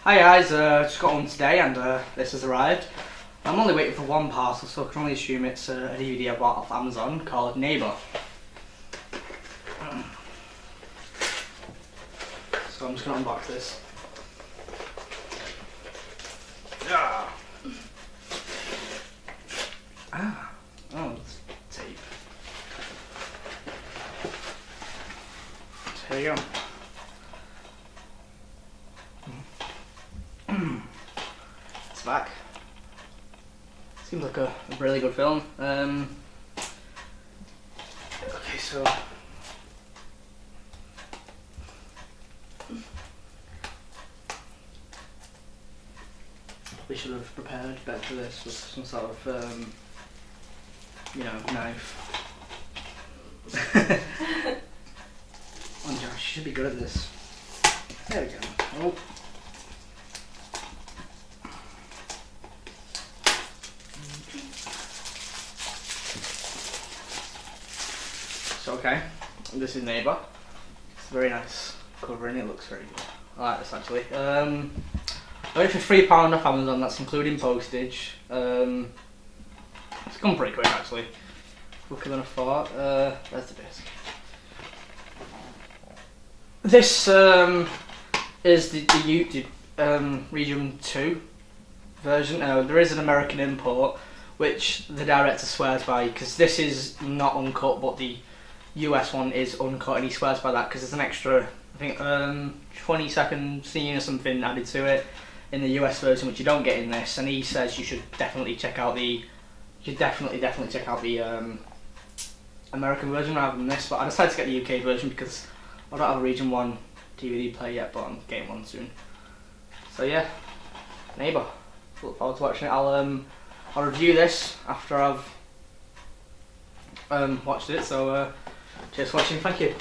Hi guys, just got home today and this has arrived. I'm only waiting for one parcel, so I can only assume it's a DVD I bought off Amazon called Neighbour. So I'm just going to unbox this. Ah, oh, it's tape. So here you go. It's back. Seems like a really good film. Okay, so we should have prepared better for this with some sort of, you know, knife. Oh, Josh, you should be good at this. There we go. Oh. So, okay, this is Neighbour. It's a very nice cover and it looks very good. I like this actually. I got it for £3 off Amazon, that's including postage. It's gone pretty quick actually. Quicker than I thought. There's the disc. This is the Region 2 version. There is an American import which the director swears by, because this is not uncut, but the US one is uncut, and he swears by that because there's an extra, I think, 20-second scene or something added to it in the US version, which you don't get in this. And he says you should definitely check out the, definitely check out the American version rather than this. But I decided to get the UK version because I don't have a Region 1 DVD player yet, but I'm getting one soon. So yeah, Neighbour. Look forward to watching it. I'll review this after I've watched it. So cheers for watching. Thank you.